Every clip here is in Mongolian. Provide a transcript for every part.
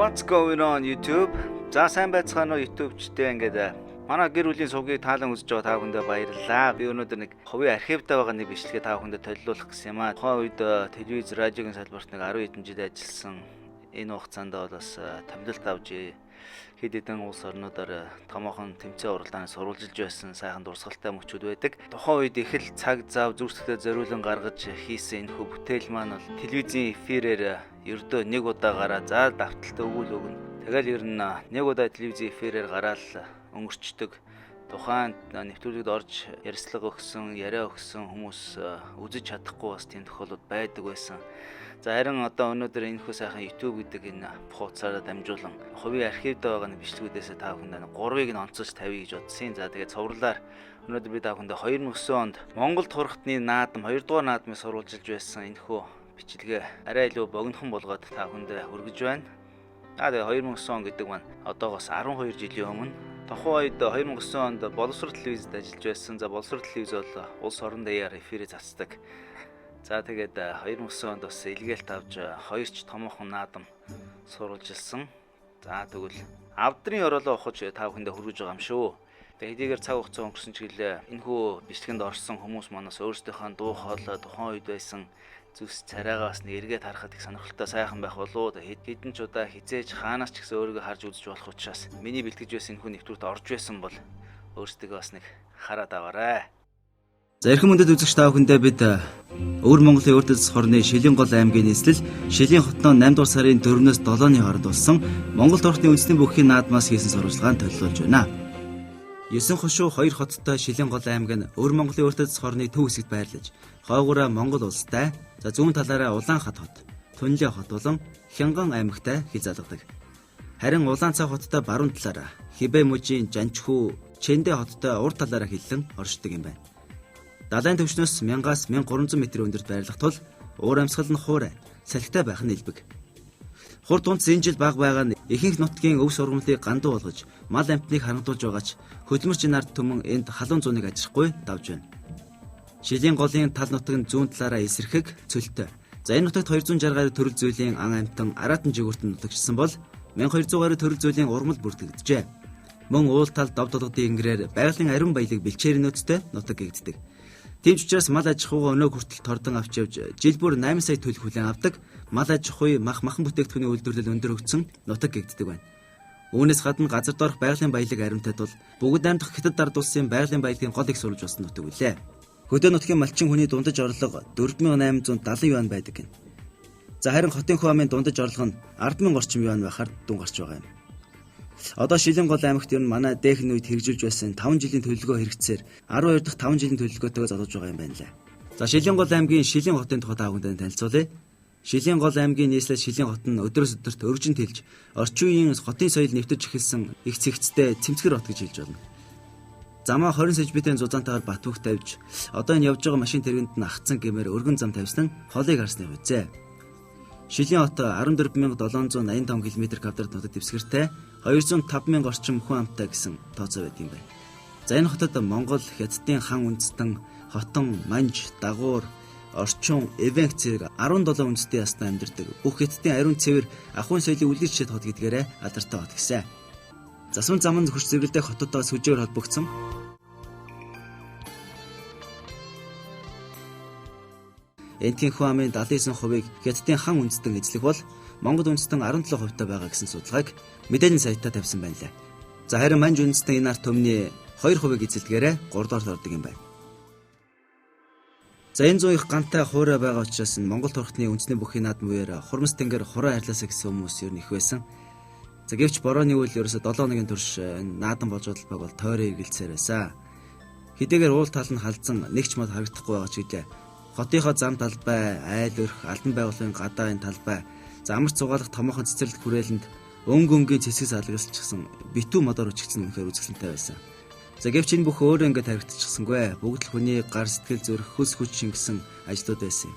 What's going on YouTube? За сайн байцгаана уу YouTube-чтэй ингээд манай гэр бүлийн сувгийг таалан үзэж байгаа та бүхэндээ баярлалаа. Би өнөөдөр нэг хувийн архивтай байгаа нэг бичлэгээ та бүхэндээ төлөвлөх гэсэн юм аа. Тухайн үед телевиз, радиогийн салбарт нэг 10 хэдэн жил ажилласан. Энэ хугацаанд бол бас томилолт авч хэд хэдэн улс орнуудаар томоохон тэмцээн уралдаанаас сурвалжилж байсан сайхан дурсгалтай мөчүүд байдаг. Тухайн үед их л цаг зав зүрхсэтгэл зориулан гаргаж хийсэн энэ хөө бүтээл маань бол телевизийн эфирээр ердөө нэг удаа гараа заал давталтай өгүүл өгнө. Тэгэл ер нь нэг удаа телевизийн эфирээр гараал өнгөрчдөг. Тухайн нэвтрүүлэгт орж ярьцлага өгсөн, яриа өгсөн хүмүүс үзэж чадахгүй бас тийм тохиолдол байдаг байсан. За харин одоо өнөөдөр энэ хөө сайхан YouTube гэдэг энэ хуудасаараа дамжуулан хувийн архивд байгаа нэг бичлэгүүдээс та бүхэнд 3-ыг нь онцолж тавья гэж бодсон. За тэгээд цувралаар өнөөдөр би та бүхэнд 2009 онд Монголд хурхтны наадам 2 дугаар наадмыг сурвалжилж байсан энэ хөө бичлэгээ арай илүү богинохон болгоод та бүхэнд хүргэж байна. Тэгээд 2009 он гэдэг маань одоогоос 12 жилийн өмнө тухайн үед 2009 онд боловсрол телевизэд ажиллаж байсан. За боловсрол телевиз бол улс орон даяар эфирээ цацдаг. За тэгээд 2009 онд бас илгээлт авч хоёрч томоохон наадам сурвалжилсан. За тэгвэл авдрын ороолоо ухаж та бүхэндээ хүргэж байгаа юм шүү. Тэгээд хэдийгээр цаг хугацаа өнгөрсөн ч гэлээ энэхүү бичлэгэнд орсон хүмүүс манаас өөрсдийнхөө дуу хоолой тухайн үед байсан зүс царайгаас нэг эргээд харахад их сонирхолтой сайхан байх болоо. Хэдэн ч удаа хизээж хаанаас ч гэсэн өөрийгөө харж үзэж болох учраас миний бэлтгэж байсан энэхүү нэвтрүүлэгт орж байсан бол өөрсдөө бас нэг хараад аваарай. За эрхэм мөндөд үзэгч та бүхэндээ бид Өвөр Монголын Өртөц хорны Шилэнгол аймгийн нийслэл Шилийн хотноо 8 дугаар сарын 4-өөс 7-ны хооронд болсон Монгол орчны үндэсний бүхний наадмаас хийсэн сурвалжлагаанд төлөвлөж байна. 9 хошуу 2 хоттой Шиленгол аймаг нь Өвөр Монголын Өртөц хорны төв хэсэгт байрлаж, хойгуураа Монгол улстай, за зүүн талаараа Улаанхат хот, Түнлээ хот болон Хянган аймагтай хязгаалагддаг. Харин Улаанцай хоттой баруун талаараа Хибэ мужийн Жанчхүү, Чэндэ хоттой урд талаараа хиллэн оршдог юм байна. Далайн төвчнөөс 1000-аас 1300 м өндөрт байрлах тул уур амьсгал нь хуурай, салхитай байх нь илбэг. Хурд унц энэ жил баг байгаа нь ихэнх нутгийн өв сургамлыг гандуу болгож мал амтныг хангадуулж байгаач хөдөлмөрчийн ард түмэн энд халуун зууныг ажрахгүй давж байна. Шилийн голын тал нутаг нь зүүн талаараа эсрэгэг цөлтэй. За энэ нутагт 260 гаруй төрөл зүйлийн ан амтан араатан жигүүртэн нутагчсан бол 1200 гаруй төрөл зүйлийн урмал бүртгэгджээ. Мөн уул тал дов долгодын ингэрээр байгалийн ариун баялаг бэлчээр нөөцтэй нутаг гэгддэг. Тийм ч учраас мал аж ахуйгаа өнөө хүртэл тордон авч явж жил бүр 8 сая төлөх хүлээн авдаг мал аж ахуй махан бүтээгдэхүүний үйлдвэрлэл өндөр хөгжсөн нутаг гэгддэг байна. Үүнээс гадна газар доорх байгалийн баялаг ариунтай тул бүгд найрамдах Хятад ард улсын байгалийн баялагын гол их сурвалж болсон нутаг үлээ. Хөдөө нутгийн малчин хүний дундаж орлого 4870 юан байдаг гин. За харин хотын хүн амын дундаж орлого нь 100000 орчим юан байхаар дүн гарч байгаа юм. Одоо Шиленгол аймагт ер нь манай дээхэн үед хэрэгжүүлж байсан 5 жилийн төлөвлөгөө хэрэгцээр 12 дахь 5 жилийн төлөвлөгөөтэйгээ зодож байгаа юм байна лээ. За Шиленгол аймгийн Шилэн хотын тухай та бүхэнд танилцуулъя. Шиленгол аймгийн нийслэл Шилэн хот нь өдрөөс өдөрт өргөжин тэлж орчин үеийн хотын соёл нэвтэж эхэлсэн их цэгцтэй цэмцгэр хот гэж хэлж болно. Замаа 20 см зузаантайгаар бат бүх тавьж одоо энэ явж байгаа машин тэргэнд нь ахцсан гэмээр өргөн зам тавьсан нь холыг харсны үзээ. Шилийн хот 14785 км2 нутаг дэвсгэртэй 205000 орчим хүн амтай гэсэн тооцоо байдаг юм байна. За энэ хотод Монгол, Хятадын хан үндэстэн, Хотон, Манж, Дагуур, Орчин, Эвенк зэрэг 17 үндэстэн ясна амьдардаг. Бүх Хятадын ариун цэвэр ахуйн соёлын үлгэрчээд хот гэдгээрээ алдартай хот гэсэн. Засван заман зөвхөж зэрэгэлдэх хотуудаа сүжээр холбогдсон. Энтхийн хүн амын 79%-ыг Хятадын хан үндэстэн эзлэх бол Монгол үндэстэн 17% байгаа гэсэн судалгааг мэдээллийн сайтаа тавьсан байна лээ. За харин Манж үндэстэн энэ арт түмний 2% эзэлдгээрээ 3 дугаарт ордог юм байна. За энэ зүүн их гантай хуурай байгаа учраас Монгол турхтны үндэсний бүхний наадам үеэр хурмас тэнгэр хураа харьлаасаа гэсэн хүмүүс ер нь их байсан. За гэвч борооны үйл ерөөсө 7 хоногийн турш наадам болж бодлого бол тойроо эргэлцээр байсан. Хэдийгээр уул тал нь халдсан нэгч мод харагдахгүй байгаа ч гэлээ. Хотынхоо зам талбай, айл өрх, албан байгууллагын гадаа энэ талбай, замарч цугаалах томоохон цэцэрлэг хүрээлэнд өнгийн цэцгээс алгалчихсан битүү модоор үчигдсэн үнэхээр үзэсгэлэнтэй байсан. За гэвч энэ бүх өөрөө ингээд харагдчихсангүй. Бүгд л хүний гар сэтгэл зүрх хөс хүч шингэсэн ажлууд байсан юм.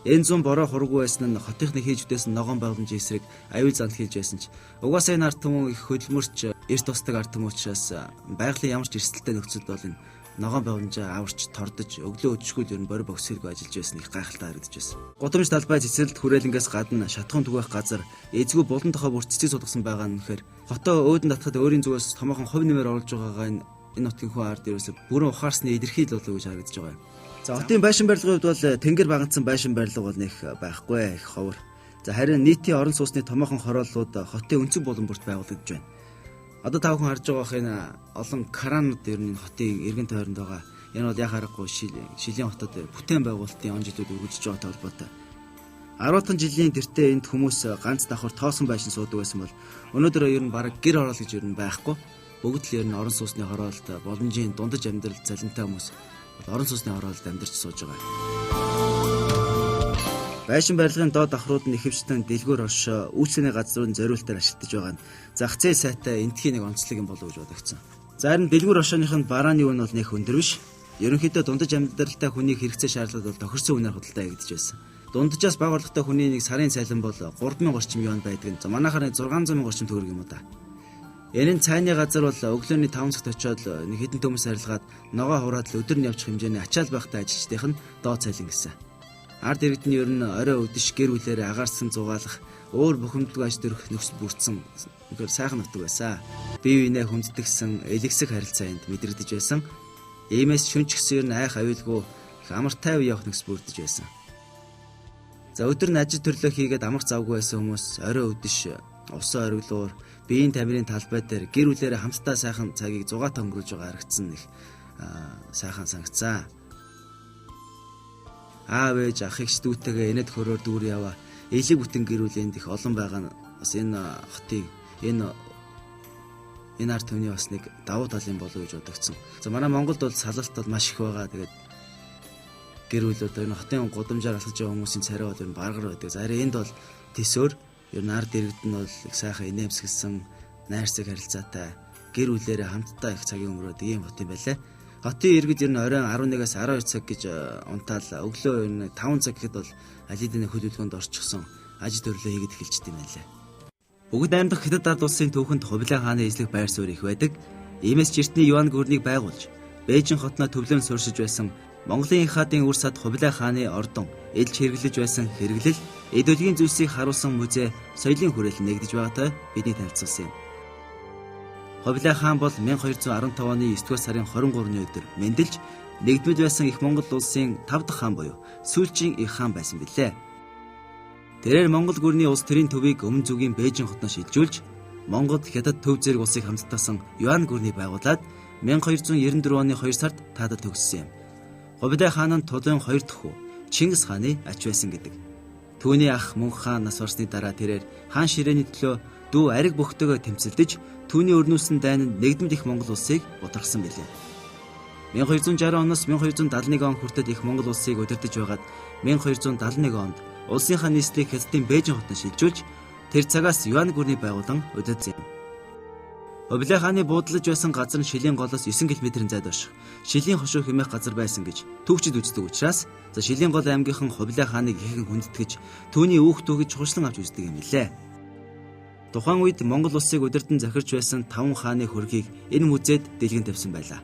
Энэ зүүн бороо хургуу байсан нь хотынхны хийж үдээсэн ногоон байгууламжийн эсрэг аюул зант хийж байсан ч угаасаа энэ ард түмэн их хөдөлмөрч эрт тусдаг ард түмэн учраас байгалийн ямар ч эрсдэлтэй нөхцөлд бол энэ ногоон бовнжаа аварч тордож өглөө өчгөл ер нь бори боксэргүй ажиллаж байсан их гайхалтай харагдаж байсан. Гудамж талбай цэцэрлэлт хүрээлэнгээс гадна шатхуун түгээх газар эзгүй булан тохоо бүр цэцэг сулгасан байгаа нь нөхөр хотоо өөдөн татхад өөрийн зүгээс томоохон хувь нэмэр оруулж байгаагаа энэ нутгийн хүн ард ерөөсө бүрэн ухаарсны илэрхийлэл болов гэж харагдаж байгаа юм. За хотын байшин барилгын хувьд бол тэнгэр багцсан байшин барилга бол нэг байхгүй их ховор. За харин нийтийн орон сууцны томоохон хорооллууд хотын өнцөг булан бүрт байгуулагдж байна. Одоо та бүхэн харж байгаа энэ олон кранууд ер нь хотын эргэн тойронд байгаа. Энэ бол яг харахгүй шилийн хотод бүтээн байгуулалтын он жилүүд үргэлжлэж байгаатай холбоотой. 10 жилийн тэртээ энд хүмүүс ганц давхар тоосон байшин суудаг байсан бол өнөөдөр ер нь бараг гэр хороол гэж ер нь байхгүй. Бүгд л ер нь орон сууцны хороолт боломжийн дундаж амьдрал залинтай хүмүүс орон сууцны хороолд амьдарч сууж байгаа. Байшин барилгын доод давхрууд нь ихэвчлэн дэлгүүр оршоо үйлчлэний газрын зориултаар ашиглаж байгаа нь зах зээл сайтай эндхийн нэг онцлог юм болов гэж бодогдсон. За харин дэлгүүр оршооных нь барааны үн бол нэг өндөр биш. Ерөнхийдөө дундаж амьдралтай хүнийг хэрэгцээ шаардлагад бол тохирсон үнээр худалдаа хийгдэж байсан. Дунджаас бага орлоготой хүний нэг сарын цалин бол 3000 орчим юан байдаг нь. Манайхаар 600 сая орчим төгрөг юм уу та. Энэ цайны газар бол өглөөний 5 цагт очиод нэг хэдэн төмөс арилгаад ногоо хураад л өдөр нь явчих хэмжээний ачаал байхтай ажилчдын нь доод цалин гэсэн. Ард иргэдний ер нь орой өдөш гэр бүлээрээ агаарсан зугаалах өөр бухимдалгүй аж төрөх нөхцөл бүрдсэн үнээр сайхан нутаг байсан. Бие биенээ хүндэтгсэн элэгсэг харилцаа энд мэдрэгдэж байсан. Иймээс шүнчгсэн ер нь айх аюулгүй их амар тайв явах нөхцөл бүрдэж байсан. За өдөр нь ажил төрлөө хийгээд амарх завгүй байсан хүмүүс орой өдөш усан ориглуур биеийн тамирын талбай дээр гэр бүлээрээ хамтдаа сайхан цагийг зугаатаа өнгөрүүлж байгаа харагдсан их сайхан санагцсан. Аав ээж ах эгч дүүтэйгээ энэд хөрөөр дүүр яваа элэг бүтэн гэр бүлэнд их олон байгаа нь бас энэ хотын энэ ард түмний бас нэг давуу тал юм болов гэж бодогдсон. За манай Монголд бол салалт бол маш их байгаа. Тэгээд гэр бүлүүд энэ хотын гудамжаар алхаж байгаа хүмүүсийн царай бол ер нь баргар байдаг. За харин энд бол төсөөр ер нь ард иргэд нь бол их сайхан инээмсэглсэн найрсаг харилцаатай гэр бүлээрээ хамтдаа их цагийн өнгөрөөд ийм хот юм байлаа. Хотын иргэд ер нь оройн 11-аас 12 цаг гэж унтаал өглөө ер нь 5 цаг гэхэд бол алидны хөдөлгөөнд орчихсон ажил төрлөө хийгээд эхэлчихсэн юм байлаа. Бүгд найрамдах Хятад ард улсын түүхэнд Хувилаа хааны эзлэх байр суурь их байдаг. Иймээс Жиртний Юан гүрнийг байгуулж Бээжин хотноо төвлөрөн суурьшиж байсан Монголын их хаадын үр сад Хувилаа хааны ордон элж хэрэглэж байсан хэрэглэл эд өлгийн зүйлсийг харуулсан музей соёлын хүрээлэн нэгдэж байгаатай бидний танилцуулсан юм. Хувилаа хаан бол 1215 оны 9-р сарын 23-ны өдөр мэндэлж нэгдмэж байсан их Монгол улсын 5 дахь хаан буюу сүүлчийн их хаан байсан билээ. Тэрээр Монгол гүрний улс төрийн төвийг өмнө зүгийн Бээжин хотноос шилжүүлж Монголд Хятад төв зэрэг улсыг хамтдагсан Юан гүрнийг байгуулад 1294 оны 2 сард таадад төгссөн юм. Хувилаа хаан нь Тулын 2 дахь хүү Чингис хааны ач байсан гэдэг. Түүний ах Мөнх хаан нас барсны дараа тэрээр хаан ширээний төлөө дүү ариг бөхтөгөө тэмцэлдэж түүний өрнүүлсэн дайнд нэгдмэл их Монгол улсыг бутарсан билээ. 1260 оноос 1271 он хүртэл их Монгол улсыг удирдах байгаад 1271 онд улсынхаа нийслэлийг Хятадын Бээжин хотод шилжүүлж тэр цагаас Юан гүрний байгуулан удирдсан юм. Хувилаа хааны буудлаж байсан газар нь Шилийн голоос 9 км-ийн зайд орших Шилийн хошуу хэмээх газар байсан гэж төвчд үздэг учраас Шилийн гол аймгийнхан Хувилаа хааныг ихэн хүндэтгэж түүний үүх дүүгэж чухалчлан авч үздэг юм билээ. Тухайн үед Монгол улсыг удирдан захирч байсан 5 хааны хөргийг энэ музейд дэлгэн тавьсан байлаа.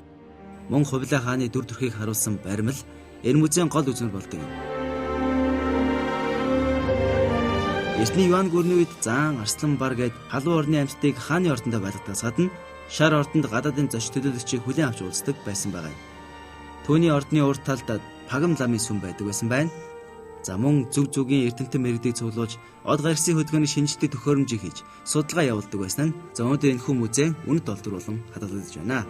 Мөн Хувилаа хааны дүр төрхийг харуулсан баримл энэ музейн гол үзмэл болдог юм. Эртний Юан гүрний үед Заан, Арслан бар гээд халуун орны амьтдыг хааны ордондоо байлгадаас гадна шар ордонд гадаадын зоч төлөөлөгчийг хүлээн авч уулздаг байсан байгаа юм. Түүний ордны урд талд Пагам ламын сүм байдаг байсан байна. За мөн зүг зүгийн эрдэмтэн мэрэгдийг цуглуулж од гаргсын хөдөлгөөний шинжилгээ төхөөрөмжийг хийж судалгаа явуулдаг байсан нь өнөөдөр энэ хүн музей үнэт олдвор болон хадгалагдаж байна.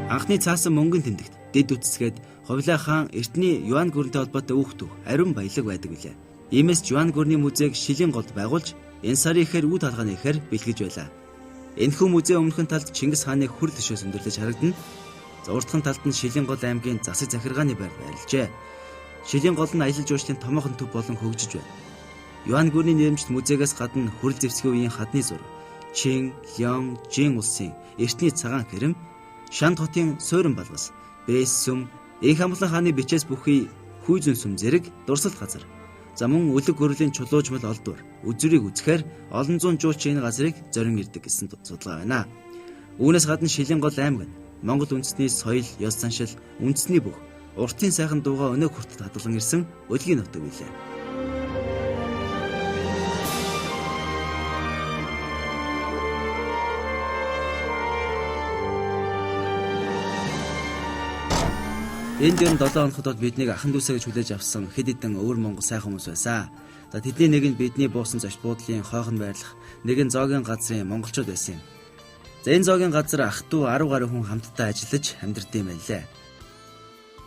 Анхны цаасан мөнгөн тэмдэгт дэд үтсгээд Хувилаа хаан эртний Юан гүрэнтэй холбоотой үүх төв ариун баялаг байдаг билээ. Иймээс Юан гүрний музейг Шилийн голд байгуулж энэ сарын ихээр үд хаалганы ихээр бэлгэж байлаа. Энэхүү музей өмнөхөн талд Чингис хааны хүр төшөөс өндөрлөж харагдана. Урдхан талд нь Шилийн гол аймгийн засаг захиргааны байр байрлажээ. Шилийн гол нь аялал жуулчлалын томоохон төв болон хөгжиж байна. Юан гүрний нэрмжт музейгээс гадна хүрэл зэвсгийн үеийн хадны зур, Чин, Лён, Жин улсын эртний цагаан хэрэм, Шанд хотын суурин балгас, Бэс сүм, Их амлан хааны бичээс бүхий хүйзэн сүм зэрэг дурсалт газар. За мөн үлэг гөрлийн чулуужмал олдвор үзүрийг үзэхээр олон зуун жуулч энэ газрыг зорин ирдэг гэсэн судалгаа байна. Үүнээс гадна Шилэнгол аймаг нь Монгол үндэсний соёл, ёс заншил, үндэсний бүх уртын сайхан дууга өнөө хүртэл хадгалан ирсэн өдгийн нутаг билээ. Энд ер нь 7 хоногт бол биднийг ахан дүүсээ гэж хүлээж авсан хэд хэдэн өвөр монгол сайхан хүмүүс байсан. За тэдний нэг нь бидний буусан зочд буудлын хойхон байрлах, нэг нь зоогийн газрын монголчууд байсан юм. За энэ зоогийн газар ах トゥ 10 гаруй хүн хамтдаа ажиллаж амьдардаг юм байлээ.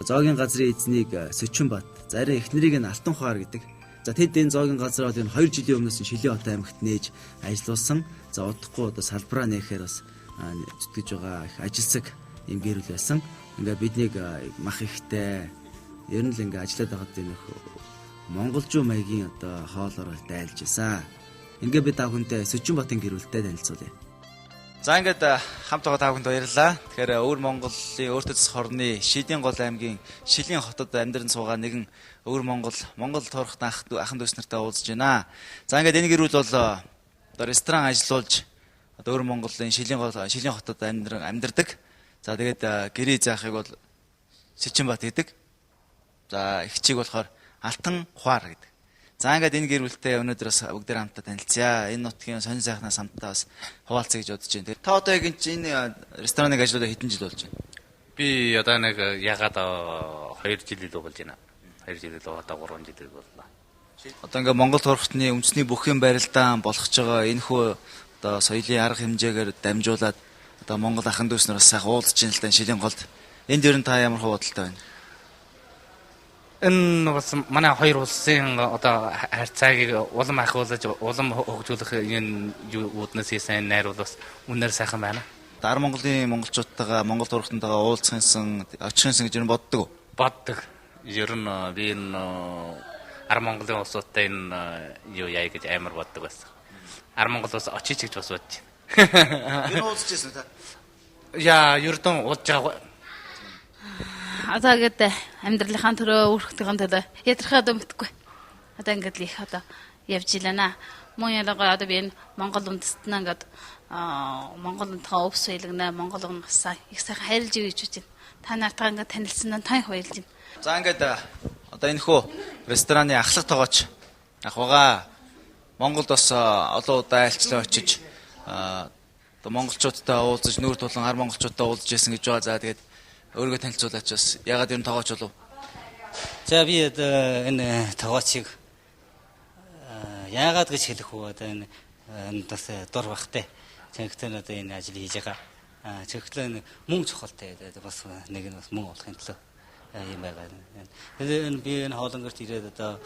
Зоогийн газрын эзнийг Сөчөнбат, зарим эхнэрийг нь Алтан ухаар гэдэг. За тэд энэ зоогийн газар бол энэ 2 жилийн өмнөөс Шилэн хот аймагт нээж ажилласан. За удахгүй одоо салбараа нээхээр бас зүтгэж байгаа их ажилсаг юм гэрэл байсан. Ингээ биднийг мах ихтэй ер нь л ингээ ажиллаад байгаад энэ монголжуу маягийн одоо хоолоор дайлж исэн. Ингээ би та бүхэндээ Сөчөнбатын гэрүүлтэй танилцуулъя. За ингээд хамт байгаа та бүхэнд баярлалаа. Тэгэхээр өвөр Монголын өөртөө засах хорны Шилэнгол аймгийн Шилэн хотод амьдран суугаа нэгэн өвөр Монгол туурхт ахан дүүс нартай уулзж байна. За ингээд энэ гэрүүл бол одоо ресторан ажиллуулж одоо өвөр Монголын Шилэн хотод амьдардаг. За тэгээд гэрээ заахыг бол Сөчөнбат гэдэг. За эгчийг болохоор Алтан ухаар гэдэг. За ингээд энэ гэрүүлтэй өнөөдөр бас бүгдээр хамтдаа танилцъя. Энэ нутгийн сонин сайхнаас хамтдаа бас хуваалцъя гэж бодож байна. Та одоо яг энэ рестораныг ажиллаулаа хэдэн жил болж байна? Би одоо нэг ягаад 2 жил л болж байна. 2 жил л одоо 3 жил боллоо. Одоо ингээд Монгол туурхтны үндэсний бүх юм барилдаан болгож байгаа энэхүү одоо соёлын арга хэмжээгээр дамжуулаад одоо Монгол ахан дүүс нар бас сайхан уулзж байна л да Шилэнголд. Энд ер нь та ямар хуудалтай байна? Энэ бас манай хоёр улсын одоо харьцааг улам ахиулж улам хөгжүүлэх энэ юуднаас сайн найр бол бас үнээр сайхан байна. Дар Монголын монголчуудтайгаа Монгол туурхтантайгаа уулзахынсан очихынсан гэж ер нь боддог уу? Боддог. Ер нь би энэ Ар Монголын улсуудтай энэ юу яа гэж амар боддог байсан. Ар Монгол улс очиж гэж бас бодож байна. Энэ уулзж ирсэн та? Яа, ердөн уулзж байгаа. Одоо ингээд амьдралынхаа төрөө өөрхтөгийн төлөө ядрахаа мэдгүй. Одоо ингээд л их одоо явж илана. Мөн ялгаа одоо би энэ Монгол үндэстэн ингээд Монголынхаа өв соёлгнаа Монгол унгасаа их сайхан хайрлж өгч байна. Та нартаа ингээд танилцсан нь тань баярлж байна. За ингээд одоо энэ хөө рестораны ахлах тоогооч ах байгаа. Монголд бас олон удаа айлчлаа очиж одоо монголчуудтай уулзаж нүүр тулан ар монголчуудтай уулзж байсан гэж байгаа. За тэгээд өөрийгөө танилцуулаач бас ягаад ер нь тоогооч болов? За би энэ тоогоочийг яагаад гэж хэлэх вэ? Одоо энэ бас дур бахтай. Тэгвэл одоо энэ ажил хийж байгаа. Тэгвэл мөнгө чухалтай. Бас нэг нь бас мөнгө олохын төлөө юм байгаа. Тэгээд би энэ хоолонгорт ирээд одоо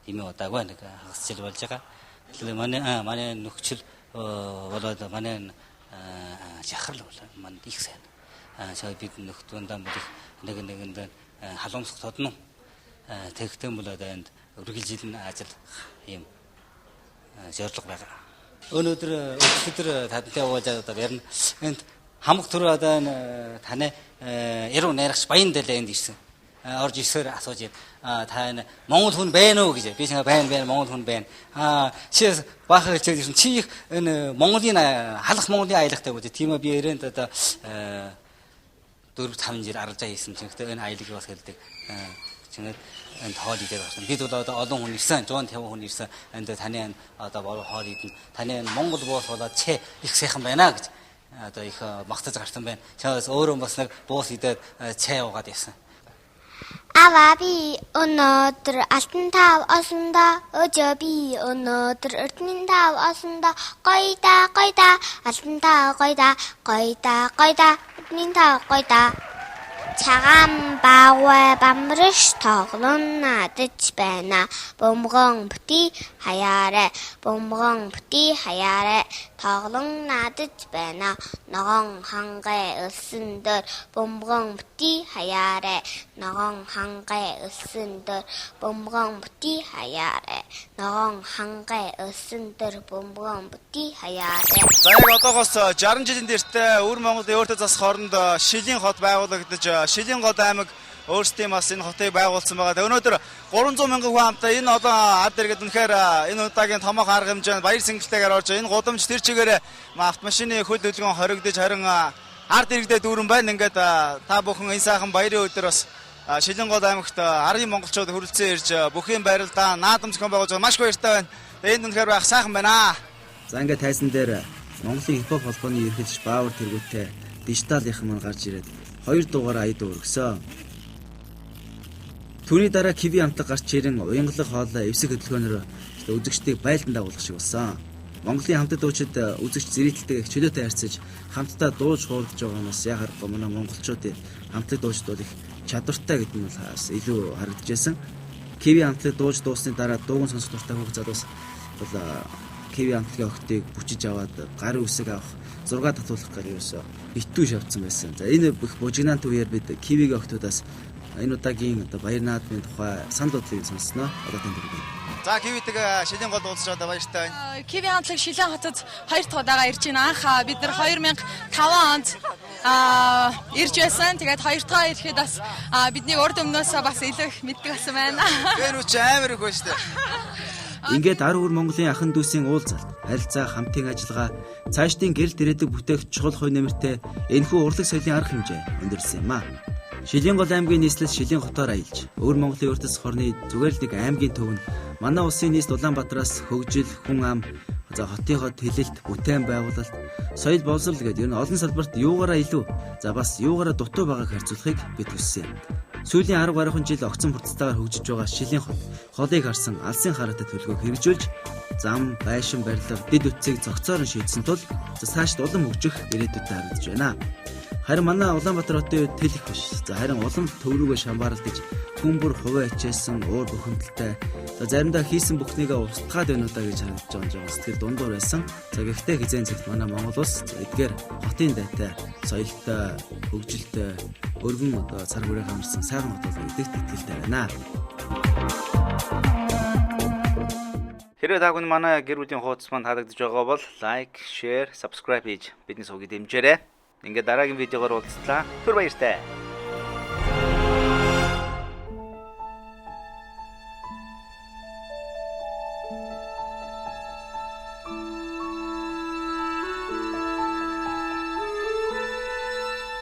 имээ удаагүй нэг хагас жил болж байгаа. Тэгэхээр манай нөхцөл болоод манай жахрал бол манд их сайн. Сая бид нөхдөөндөө нэгэнд халуумсах тодно. Тэгтэн бол одоо энд үргэлжилэн ажил юм зорилго байгаа. Өнөөдөр тантай уулзаад одоо ярина. Энд хамаг төр одоо таны яруу найрагч баян дэлээ энд ирсэн. Орж ирсээр асууж байна. Та энэ Монгол хүн байна уу гэж. Би санаа байна Монгол хүн байна. Чи баахаа хэлж ирсэн. Чи их энэ Монголын халах Монголын аялагтай гэж. Тийм би ирээнд одоо 4-5 жил аралжаа хийсэн. Тэгвэл энэ аялыг бас хэлдэг. Чинээд энд хоол идээд байна. Бид бол одоо олон хүн ирсэн. 150 хүн ирсэн. Энд таны одоо хоол идэн. Таны Монгол буус болоод чи их сайхан байна гэж. Одоо их магтаж гарсан байна. Чаас өөрөө бас нэг буус идээд чай уугаад явсан. Аваа би өнөөдөр алтан тав олсондоо өжөө би өнөөдөр эрдэнийн тав олсондоо гойда алтан тав гойда эрдэнийн тав гойда цагаан баавэ бамрш тоглон надаж байна бөмбөгөн бүти хаяарэ тоглон надаж байна ногоон хангай өлсөн дөр бөмбөгөн бүти хаяарэ ногоон хангай өлсөн дөр бөмбөгөн бүти хаяарэ ногоон хангай өлсөн дөр бөмбөгөн бүти хаяарэ. За яг одоогоос 60 жилийн дээртэй өвөр Монголын өөртөө засах хооронд Шилэн хот байгуулагдаж Шилийн гол аймаг өөрсдийн бас энэ хотыг байгуулсан байгаа. Өнөөдөр 300 мянган хүн хамтаа энэ одоо ард иргэд үнэхээр энэ удаагийн томоохон арга хэмжээнд баяр сэнгэлтэйгээр орж энэ гудамж тэр чигээр автомашины хөл хөдөлгөөн хоригдож харин ард иргэдэд дүүрэн байна. Ингээд та бүхэн энэ сайхан баярын өдөр бас Шилийн гол аймагт арын монголчууд хүрэлцэн ирж бүхийн байралдаа наадам зохион байгуулж байгаа маш их баяртай байна. Энд үнэхээр байх сайхан байна. За ингээд тайзан дээр Монголын хипхоп холбооны ерөнхийлөгч Баавар Тэргүүтэй дижиталынхан маань гарч ирээд 2 дугаар аяд өргөсөн. Түүний дараа Киви хамтлаг гарч ирэн уянгалаг хоолой эвсэг хөдөлгөөнөөр үзэгчдийг байлдан дагуулах шиг болсон. Монголын хамтад дуучид үзэгч зэрэгтэлтэйг чөлөөтэй харьцаж хамтдаа дууж хуурдж байгаанаас яг харахгүй манай монголчуудын хамтлаг дуучид бол их чадвартай гэдэг нь бас илүү харагдаж байсан. Киви хамтлаг дууж дуусны дараа дууган сонсох дуртай хүүхд залуус бол Киви хамтлагийн охтыг бүчиж аваад гарын үсэг авах 6 татуулах гэж юусоо битүү шавцсан байсан. За энэ бүх бужигнаант үеэр бид Кивигийн охтуудаас энэ удаагийн одоо баяр наадмын тухай санал бодлыг сонсноо. Одоо тэнд хүргэе. За Кивитэг Шилийн гол уулзч одоо баяртай байна. Киви хамтлаг Шилийн хотод 2 дахь удаага ирж байна. Анх бид нар 2005 онд ирж байсан. Тэгээд 2 дахь ирэхэд бас бидний урд өмнөөс бас илүү их мэддэг болсон байна. Тэр үуч амар их байна шүү дээ. Ингээд 10 өр Монголын ахын дүүсийн уулзалт, харилцаа, хамтын ажиллагаа, цаашдын гэрэлт ирээдүг бүтээх чухал хувь нэмэртэй энэхүү урлаг соёлын арга хэмжээ өндөрсөн юм а. Шилийн гол аймгийн нийслэл Шилийн хотоор аялж, өвөр Монголын уртас хорны зүгээр л нэг аймгийн төв нь манай улсын нийслэл Улаанбаатараас хөгжил, хүн ам, за хотын хот хэлэлт, бүтээн байгуулалт, соёл боловсрол гэдэг ер нь олон салбарт юугаараа илүү, за бас юугаараа дутуу байгааг харьцуулахыг бид хүссэн. Сүүлийн 10 гаруй жил огцон хурцтайгаар хөгжиж байгаа Шилийн хот холыг харсан алсын хараатай төлөвлөгөө хэрэгжүүлж зам, байшин барилга, дэд үтцийг зохицоор нь шийдсэн тул цаашд улам хөгжих ирээдүйтэй харагдаж байна. Харин манай Улаанбаатар хотын үед тэл их биш. За харин улам төв рүүгээ шамбаарлаж хүн бүр хувиа хичээсэн уур бухимдалтай. За заримдаа хийсэн бүхнийгээ устгаад байна удаа гэж харагдаж байгаа сэтгэл дундуур байсан. За гэхдээ хизээн цагт манай Монгол улс эдгээр хотын дайтай, соёлтой, хөгжилтэй, өргөн одоо цар хүрээ хамарсан сайхан хот болоо гэдэгт итгэлтэй байна. Хэрвээ та бүхэн манай гэр бүлийн хуудас манд таалагдж байгаа бол лайк, шеэр, subscribe хийж бидний сувгийг дэмжээрэй. Ингээд дараагийн видеогоор уулзлаа. Түр баяртай.